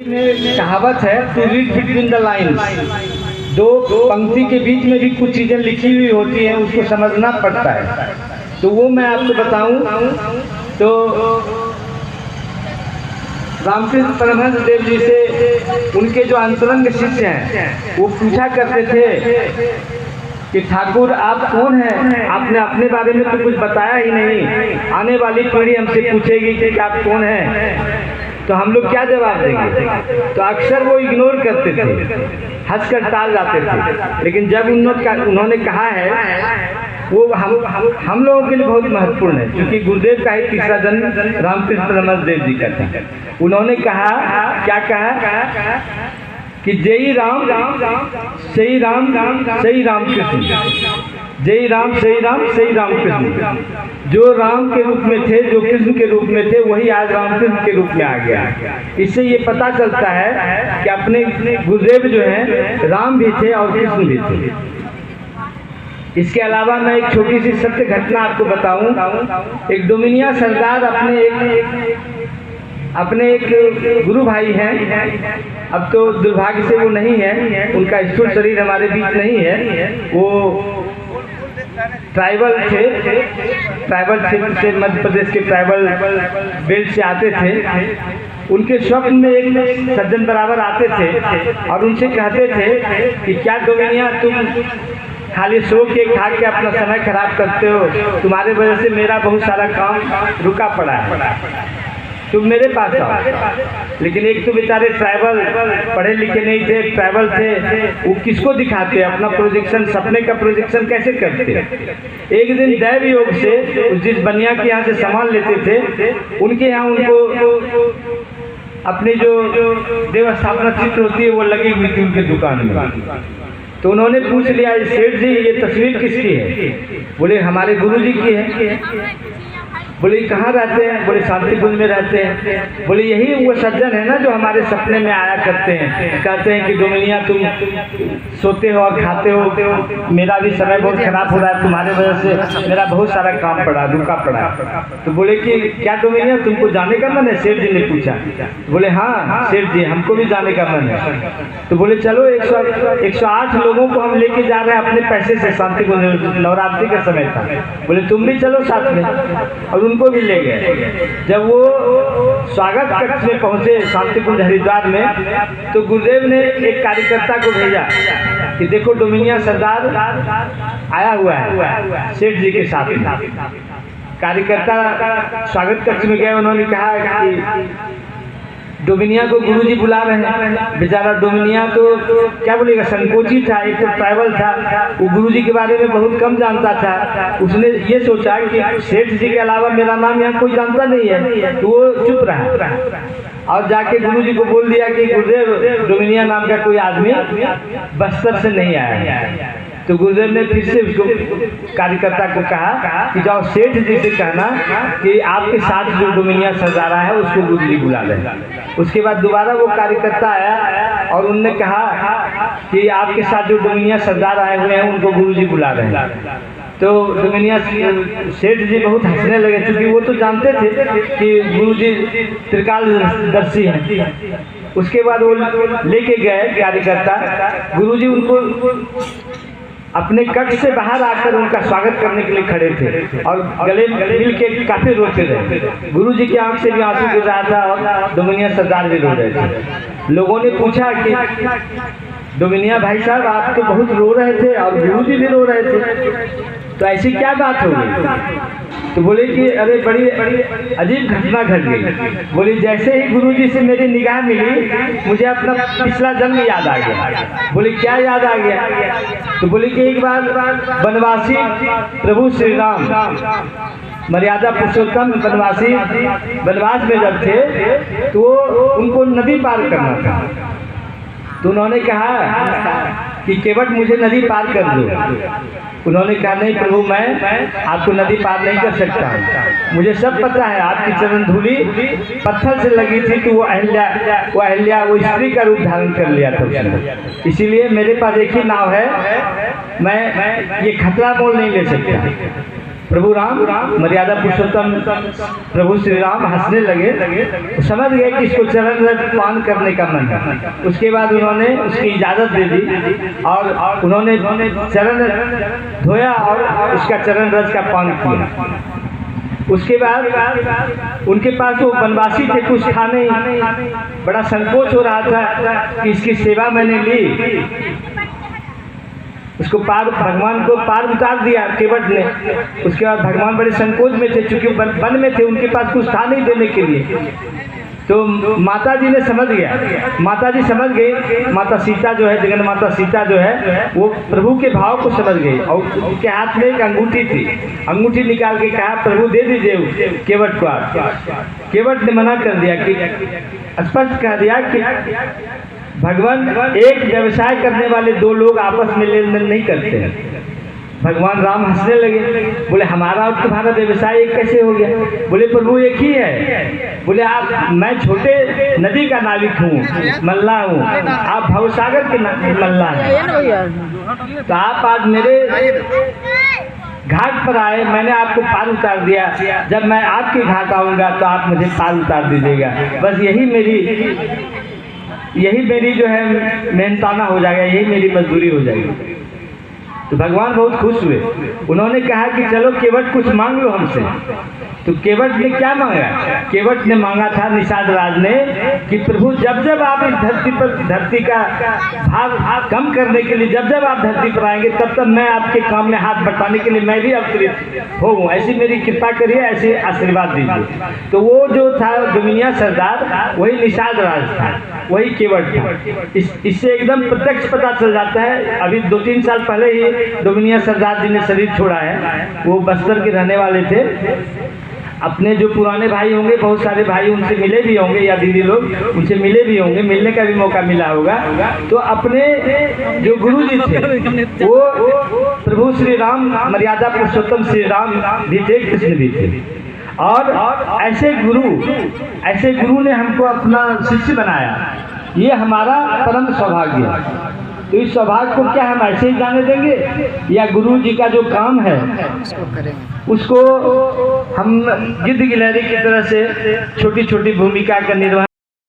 में कहावत है to read between the lines. दो पंक्ति के बीच में भी कुछ चीज़ें लिखी हुई होती हैं, उसको समझना पड़ता है। तो वो मैं आपको बताऊं तो रामकृष्ण परमहंस देव जी से उनके जो अंतरंग शिष्य हैं वो पूछा करते थे कि ठाकुर आप कौन हैं? आपने अपने बारे में तो कुछ बताया ही नहीं, आने वाली पीढ़ी हमसे पूछेगी कि आप कौन हैं, तो हम लोग क्या जवाब देंगे? तो अक्सर वो इग्नोर करते थे, हंसकर टाल जाते थे। लेकिन जब उन्होंने कहा है वो हम लोगों के लिए बहुत महत्वपूर्ण है, क्योंकि गुरुदेव का ही तीसरा जन्म रामकृष्ण परमहंस देव जी का था। उन्होंने कहा, क्या कहा कि जय राम सही राम सही राम कृष्ण, जय राम सही राम कृष्ण। जो राम के रूप में थे, जो कृष्ण के रूप में थे, वही आज रामकृष्ण के रूप में आ गया। इससे ये पता चलता है कि अपने गुरुदेव जो हैं राम भी थे और कृष्ण भी थे। इसके अलावा मैं एक छोटी सी सत्य घटना आपको बताऊं। एक डोमिनिया सरदार अपने एक गुरु भाई हैं, अब तो दुर्भाग्य से वो नहीं है, उनका स्थूल शरीर हमारे बीच नहीं है। वो ट्राइबल थे, ट्राइबल क्षेत्र से, मध्य प्रदेश के ट्राइबल बेल्ट से आते थे। उनके स्वप्न में एक सज्जन बराबर आते थे और उनसे कहते थे कि क्या डोमिनिया तुम खाली सो के खा के अपना समय खराब करते हो, तुम्हारे वजह से मेरा बहुत सारा काम रुका पड़ा है, तुम मेरे पास आओ। लेकिन एक तो बेचारे ट्राइबल पढ़े लिखे नहीं थे, ट्राइबल थे, वो किसको दिखाते, अपना प्रोजेक्शन, सपने का प्रोजेक्शन कैसे करते? एक दिन दैव योग से जिस बनिया के यहाँ से सामान लेते थे, उनके यहाँ उनको अपनी जो देव स्थापना चित्र होती है वो लगी हुई थी उनके दुकान में। तो उन्होंने पूछ लिया, सेठ जी ये तस्वीर किसकी है? बोले हमारे गुरु जी की है। बोले कहाँ रहते हैं? बोले शांतिकुंज में रहते हैं। बोले यही वो सज्जन है ना जो हमारे सपने में आया करते हैं, कहते हैं कि डोमिनिया तुम सोते हो और खाते हो, मेरा भी समय बहुत खराब हो रहा है, तुम्हारे वजह से मेरा बहुत सारा काम पड़ा, रुका पड़ा। तो बोले कि क्या डोमिनिया तुमको जाने का मन है? सेठ जी ने पूछा। बोले हाँ सेठ जी हमको भी जाने का मन है। तो बोले चलो 108 लोगों को हम लेके जा रहे हैं अपने पैसे से शांतिकुंज, नवरात्रि का समय था। बोले तुम भी चलो साथ में, और उनको भी ले गए। जब वो स्वागत कक्ष में पहुंचे शांतिकुंज हरिद्वार में, तो गुरुदेव ने एक कार्यकर्ता को भेजा कि देखो डोमिनिया सरदार आया हुआ है सेठ जी के साथ में। कार्यकर्ता स्वागत कक्ष में गए, उन्होंने कहा कि डोमिनिया को गुरुजी बुला रहे हैं। बेचारा डोमिनिया तो क्या बोलेगा, संकोची था, एक तो ट्राइबल था, वो गुरुजी के बारे में बहुत कम जानता था। उसने ये सोचा कि सेठ जी के अलावा मेरा नाम यहाँ कोई जानता नहीं है, तो वो चुप रहा और जाके गुरुजी को बोल दिया कि गुरुदेव डोमिनिया नाम का कोई आदमी बस्तर से नहीं आया है। तो गुरुदेव ने फिर से उसको कार्यकर्ता को कहा कि जाओ सेठ जी से कहना कि आपके साथ जो डोमिनिया सरदार है उसको गुरुजी बुला लें। उसके बाद दोबारा वो कार्यकर्ता आया और उनने कहा कि आपके साथ जो डोमिनिया सरदार आए हुए हैं उनको गुरुजी बुला रहे हैं। तो डोमिनिया सेठ जी बहुत हंसने लगे, क्योंकि वो तो जानते थे कि गुरुजी त्रिकालदर्शी हैं। उसके बाद वो लेके गए कार्यकर्ता, गुरुजी उनको अपने कक्ष से बाहर आकर उनका स्वागत करने के लिए खड़े थे और गले मिल के काफी रोते रहे। गुरुजी की आंख से भी आंसू गिर रहा था और डोमिनिया सरदार भी रो रहे थे। लोगों ने पूछा कि डोमिनिया भाई साहब आप तो बहुत रो रहे थे और गुरुजी भी रो रहे थे, तो ऐसी क्या बात हो गई? तो बोले कि अरे बड़ी अजीब घटना घट गई। बोले जैसे ही गुरुजी से मेरी निगाह मिली, मुझे अपना पिछला जन्म याद आ गया। बोले क्या याद आ गया? तो बोले कि एक बार वनवासी प्रभु श्री राम, मर्यादा पुरुषोत्तम वनवासी वनवास में जब थे तो उनको नदी पार करना था। तो उन्होंने कहा कि केवट मुझे नदी पार कर दो। उन्होंने कहा नहीं प्रभु मैं आपको नदी पार नहीं कर सकता, मुझे सब पता है, आपकी चरण धूलि पत्थर से लगी थी तो वो अहिल्या वो स्त्री का रूप धारण कर लिया था उसने, इसीलिए मेरे पास एक ही नाव है, मैं ये खतरा मोल नहीं ले सकता। प्रभु राम मर्यादा पुरुषोत्तम प्रभु श्री राम हंसने लगे, समझ गए कि इसको चरण रज पान करने का मन है। उसके बाद उन्होंने उसकी इजाज़त दे दी और उन्होंने चरण धोया और उसका चरण रज का पान किया। उसके बाद उनके पास वो बनवासी थे, कुछ था नहीं, बड़ा संकोच हो रहा था कि इसकी सेवा मैंने ली। उसको पार भगवान को पार उतार दिया केवट ने। उसके बाद भगवान बड़े संकोच में थे, चूंकि वन में थे, उनके पास कुछ था नहीं देने के लिए। तो माता जी ने समझ गया, माता जी समझ गई, माता सीता जो है, जगन माता सीता जो है, वो प्रभु के भाव को समझ गई और उनके हाथ में एक अंगूठी थी। अंगूठी निकाल के कहा प्रभु दे दीजिए केवट को आप। केवट ने मना कर दिया, कि स्पष्ट कह दिया कि भगवान एक व्यवसाय करने वाले दो लोग आपस में लेन देन नहीं करते हैं। भगवान राम हंसने लगे, बोले हमारा और तुम्हारा व्यवसाय एक कैसे हो गया? बोले प्रभु एक ही है। बोले आप, मैं छोटे नदी का नाविक हूँ, मल्लाह हूँ, आप भवसागर के मल्लाह हैं। तो आप आज मेरे घाट पर आए, मैंने आपको पार उतार दिया, जब मैं आपके घाट आऊँगा तो आप मुझे पार उतार दीजिएगा। बस यही मेरी जो है मेहनताना हो जाएगा, यही मेरी मजदूरी हो जाएगी। तो भगवान बहुत खुश हुए। उन्होंने कहा कि चलो केवट कुछ मांग लो हमसे। तो केवट ने क्या मांगा? केवट ने मांगा था निषाद राज ने कि प्रभु जब जब आप इस धरती का भार कम करने के लिए जब जब आप धरती पर आएंगे, तब तब मैं आपके काम में हाथ बटाने के लिए मैं भी अवतरित होऊं, ऐसी मेरी कृपा करिए, ऐसे आशीर्वाद दीजिए। तो वो जो था डोमिनिया सरदार, वही निषाद राज था, वही केवट था। इससे एकदम प्रत्यक्ष पता चल जाता है। अभी 2-3 साल पहले ही डोमिनिया सरदार जी ने शरीर छोड़ा है। वो बस्तर के रहने वाले थे। अपने जो पुराने भाई होंगे, बहुत सारे भाई उनसे मिले भी होंगे, या दीदी लोग उनसे मिले भी होंगे, मिलने का भी मौका मिला होगा। तो अपने जो गुरु जी थे वो प्रभु श्री राम मर्यादा पुरुषोत्तम श्री राम भी थे, कृष्ण भी थे। और ऐसे गुरु ने हमको अपना शिष्य बनाया, ये हमारा परम सौभाग्य है। तो इस सौभाग्य को क्या हम ऐसे ही जाने देंगे, या गुरु जी का जो काम है उसको हम गिद्ध गिलहरी की तरह से छोटी छोटी भूमिका का निर्वहन